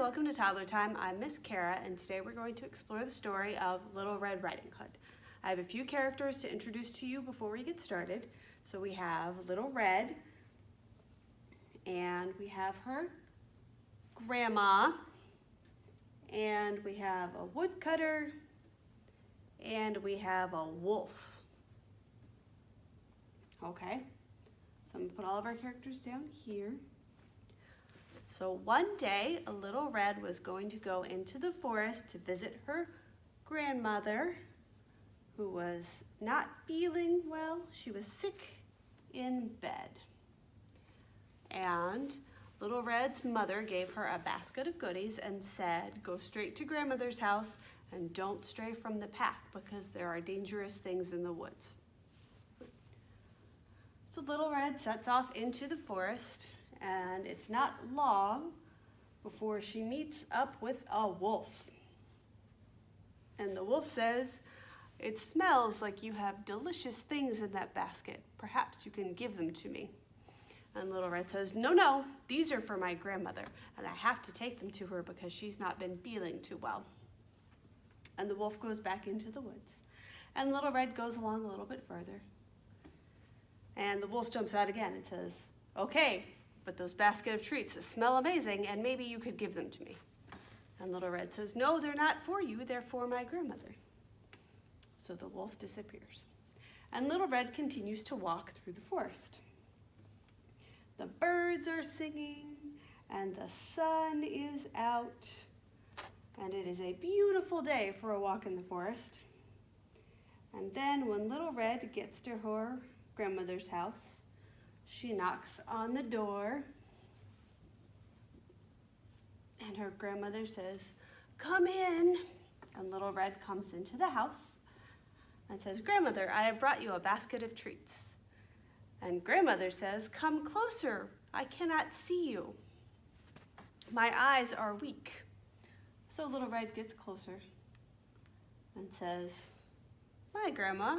welcome to Toddler Time. I'm Miss Kara, and today we're going to explore the story of Little Red Riding Hood. I have a few characters to introduce to you before we get started. So we have Little Red, and we have her grandma, and we have a woodcutter, and we have a wolf. Okay, so I'm going to put all of our characters down here. So one day, a Little Red was going to go into the forest to visit her grandmother, who was not feeling well. She was sick in bed. And Little Red's mother gave her a basket of goodies and said, go straight to grandmother's house and don't stray from the path because there are dangerous things in the woods. So Little Red sets off into the forest, and it's not long before she meets up with a wolf. And the wolf says, it smells like you have delicious things in that basket. Perhaps you can give them to me. And Little Red says, no, these are for my grandmother, and I have to take them to her because she's not been feeling too well. And the wolf goes back into the woods. And Little Red goes along a little bit further. And the wolf jumps out again and says, okay, but those basket of treats smell amazing, and maybe you could give them to me. And Little Red says, no, they're not for you, they're for my grandmother. So the wolf disappears. And Little Red continues to walk through the forest. The birds are singing, and the sun is out, and it is a beautiful day for a walk in the forest. And then when Little Red gets to her grandmother's house, she knocks on the door, and her grandmother says, come in. And Little Red comes into the house and says, grandmother, I have brought you a basket of treats. And grandmother says, come closer, I cannot see you. My eyes are weak. So Little Red gets closer and says, my grandma,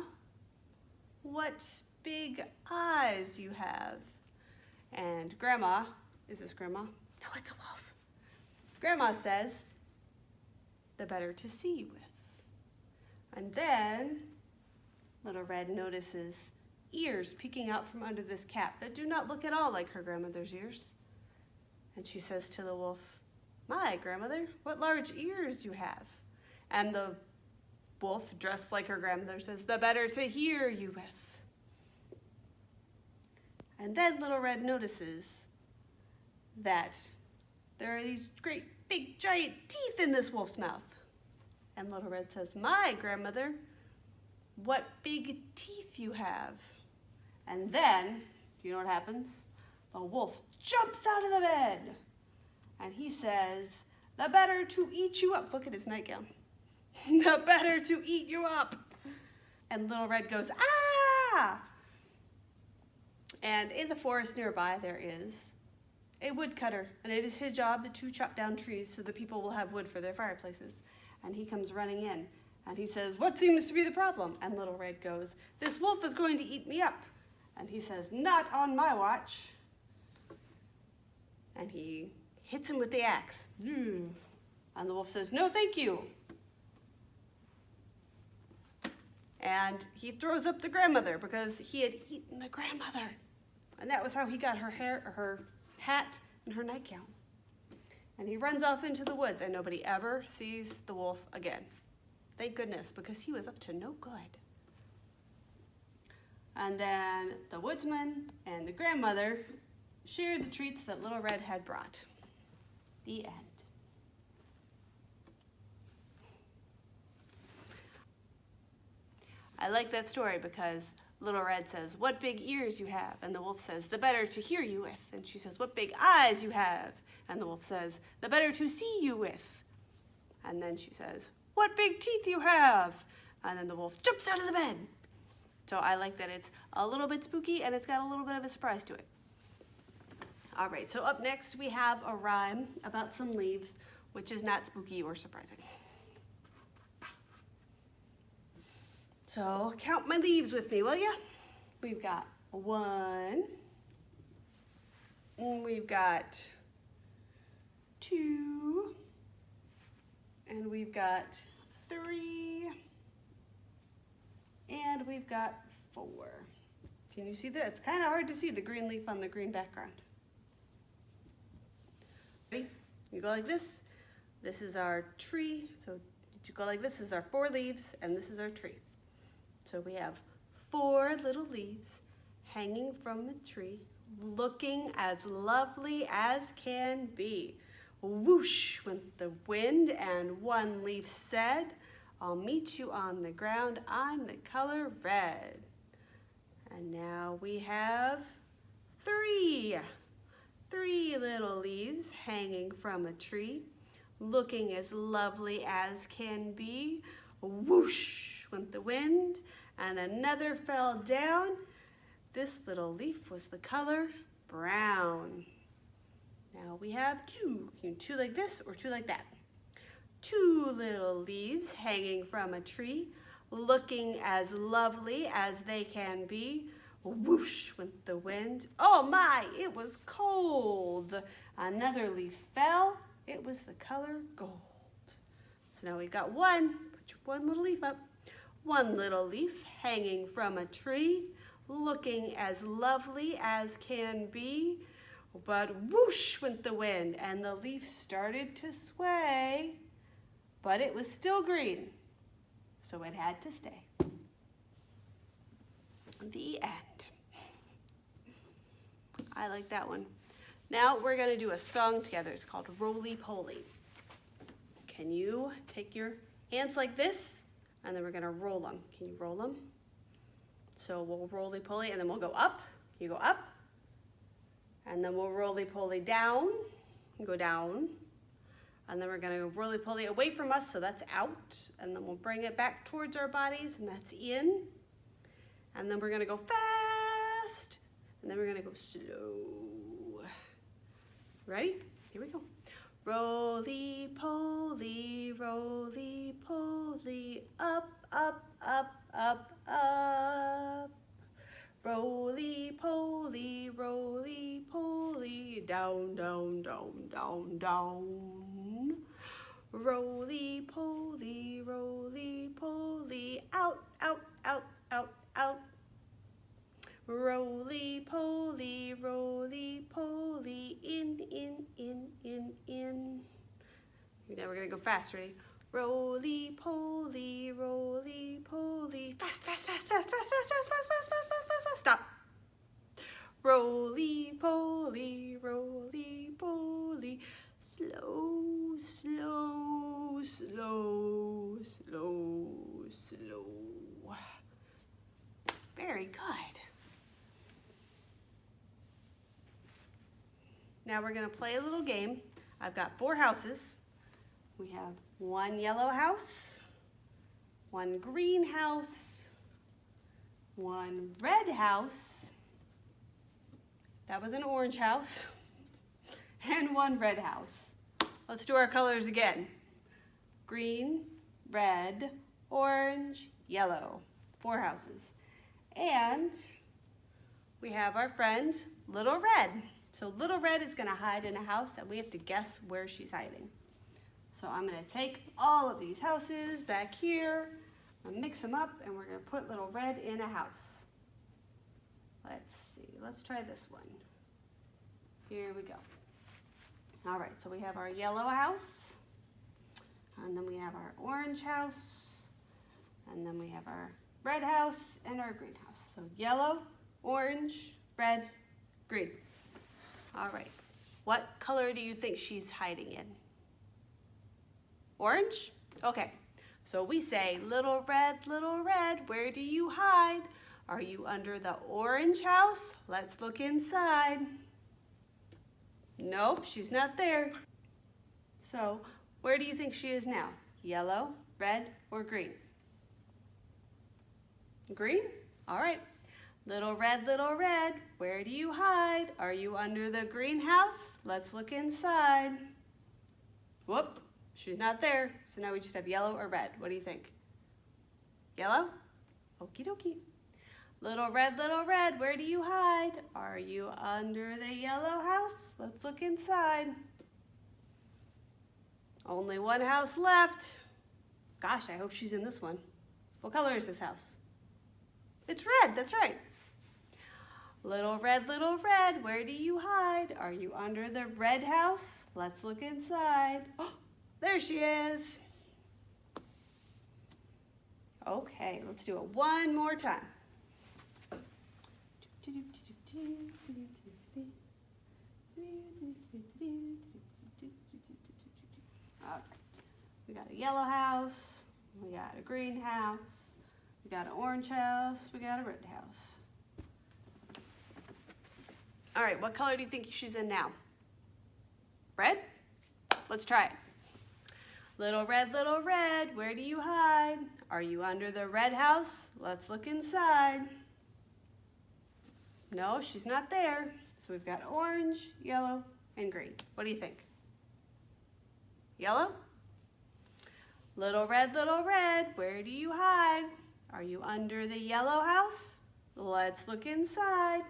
what big eyes you have. And grandma, is this grandma? No, it's a wolf. Grandma says, the better to see you with. And then Little Red notices ears peeking out from under this cap that do not look at all like her grandmother's ears. And she says to the wolf, my grandmother, what large ears you have. And the wolf, dressed like her grandmother, says, the better to hear you with. And then Little Red notices that there are these great big giant teeth in this wolf's mouth. And Little Red says, my grandmother, what big teeth you have. And then, do you know what happens? The wolf jumps out of the bed. And he says, the better to eat you up. Look at his nightgown. The better to eat you up. And Little Red goes, ah! And in the forest nearby, there is a woodcutter, and it is his job to chop down trees so the people will have wood for their fireplaces. And he comes running in, and he says, what seems to be the problem? And Little Red goes, this wolf is going to eat me up. And he says, not on my watch. And he hits him with the axe. And the wolf says, no, thank you. And he throws up the grandmother because he had eaten the grandmother. And that was how he got her hair, or her hat, and her nightgown. And he runs off into the woods, and nobody ever sees the wolf again. Thank goodness, because he was up to no good. And then the woodsman and the grandmother shared the treats that Little Red had brought. The end. I like that story because Little Red says, what big ears you have. And the wolf says, the better to hear you with. And she says, what big eyes you have. And the wolf says, the better to see you with. And then she says, what big teeth you have. And then the wolf jumps out of the bed. So I like that it's a little bit spooky and it's got a little bit of a surprise to it. All right, so up next we have a rhyme about some leaves, which is not spooky or surprising. So count my leaves with me, will ya? We've got 1, we've got 2, got 3, and we've got 4. Can you see that? It's kind of hard to see the green leaf on the green background. Ready? You go like this. This is our tree. So you go like this. This is our 4 leaves, and this is our tree. So we have 4 little leaves hanging from the tree, looking as lovely as can be. Whoosh went the wind, and one leaf said, I'll meet you on the ground, I'm the color red. And now we have 3 little leaves hanging from a tree, looking as lovely as can be. Whoosh went the wind, and another fell down. This little leaf was the color brown. Now we have 2. You can 2 like this or 2 like that. 2 little leaves hanging from a tree, looking as lovely as they can be. Whoosh went the wind. Oh my, it was cold. Another leaf fell. It was the color gold. So now we've got 1. Put your 1 little leaf up. 1 little leaf hanging from a tree, looking as lovely as can be. But whoosh went the wind, and the leaf started to sway, but it was still green, so it had to stay. The end. I like that one. Now we're going to do a song together. It's called Roly Poly. Can you take your hands like this, and then we're going to roll them. Can you roll them? So we'll roly poly, and then we'll go up. You go up. And then we'll roly-poly down, and go down. And then we're gonna go roly-poly away from us, so that's out. And then we'll bring it back towards our bodies, and that's in. And then we're gonna go fast, and then we're gonna go slow. Ready? Here we go. Roly-poly, roly-poly, up, up, up, up, up. Roly-poly, roly-poly, down, down, down, down, down. Roly-poly, roly-poly, out, out, out, out, out. Roly-poly, roly-poly, in, in, in, in, in. Now we're gonna go fast, ready? Roly-poly, roly-poly, fast, fast, fast, fast, fast, fast, fast, fast, fast, fast, fast, fast, fast, stop. Roly-poly, roly-poly, slow, slow, slow, slow, slow. Very good. Now we're gonna play a little game. I've got 4 houses. We have 1 yellow house, 1 green house, 1 red house, that was an orange house, and 1 red house. Let's do our colors again. Green, red, orange, yellow. 4 houses. And we have our friend, Little Red. So Little Red is gonna hide in a house, and we have to guess where she's hiding. So I'm going to take all of these houses back here, and mix them up, and we're going to put Little Red in a house. Let's see. Let's try this one. Here we go. All right, so we have our yellow house, and then we have our orange house, and then we have our red house and our green house. So yellow, orange, red, green. All right. What color do you think she's hiding in? Orange? Okay, so we say, Little Red, where do you hide? Are you under the orange house? Let's look inside. Nope, she's not there. So, where do you think she is now? Yellow, red, or green? Green? All right. Little Red, where do you hide? Are you under the greenhouse? Let's look inside. Whoop. She's not there, so now we just have yellow or red. What do you think? Yellow? Okie dokie. Little Red, where do you hide? Are you under the yellow house? Let's look inside. Only 1 house left. Gosh, I hope she's in this one. What color is this house? It's red, that's right. Little red, where do you hide? Are you under the red house? Let's look inside. Oh, there she is. Okay, let's do it one more time. All right, we got a yellow house, we got a green house, we got an orange house, we got a red house. All right, what color do you think she's in now? Red? Let's try it. Little red, where do you hide? Are you under the red house? Let's look inside. No, she's not there. So we've got orange, yellow, and green. What do you think? Yellow? Little red, where do you hide? Are you under the yellow house? Let's look inside.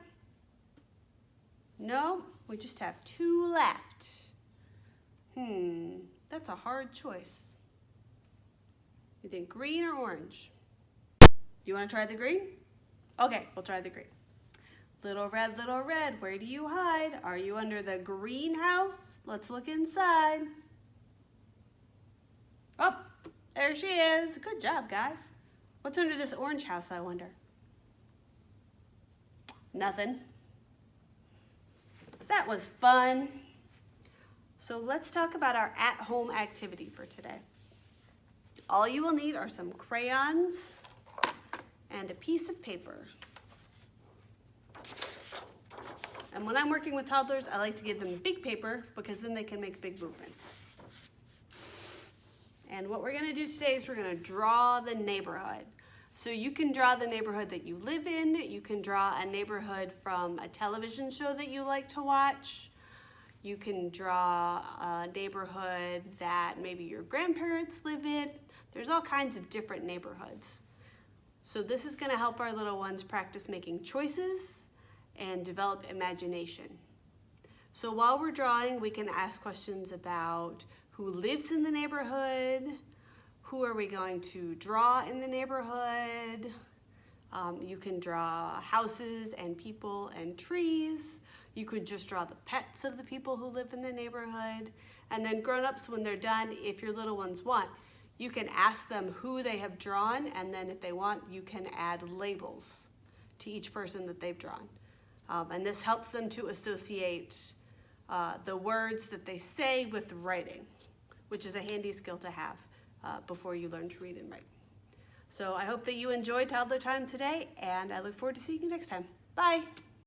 No, we just have two left. That's a hard choice. You think green or orange? You want to try the green? Okay, we'll try the green. Little red, where do you hide? Are you under the green house? Let's look inside. Oh, there she is. Good job, guys. What's under this orange house, I wonder? Nothing. That was fun. So let's talk about our at-home activity for today. All you will need are some crayons and a piece of paper. And when I'm working with toddlers, I like to give them big paper because then they can make big movements. And what we're going to do today is we're going to draw the neighborhood. So you can draw the neighborhood that you live in. You can draw a neighborhood from a television show that you like to watch. You can draw a neighborhood that maybe your grandparents live in. There's all kinds of different neighborhoods. So this is going to help our little ones practice making choices and develop imagination. So while we're drawing, we can ask questions about who lives in the neighborhood, who are we going to draw in the neighborhood. You can draw houses and people and trees. You could just draw the pets of the people who live in the neighborhood. And then grown-ups, when they're done, if your little ones want, you can ask them who they have drawn, and then if they want, you can add labels to each person that they've drawn. And this helps them to associate the words that they say with writing, which is a handy skill to have before you learn to read and write. So I hope that you enjoyed Toddler Time today, and I look forward to seeing you next time. Bye.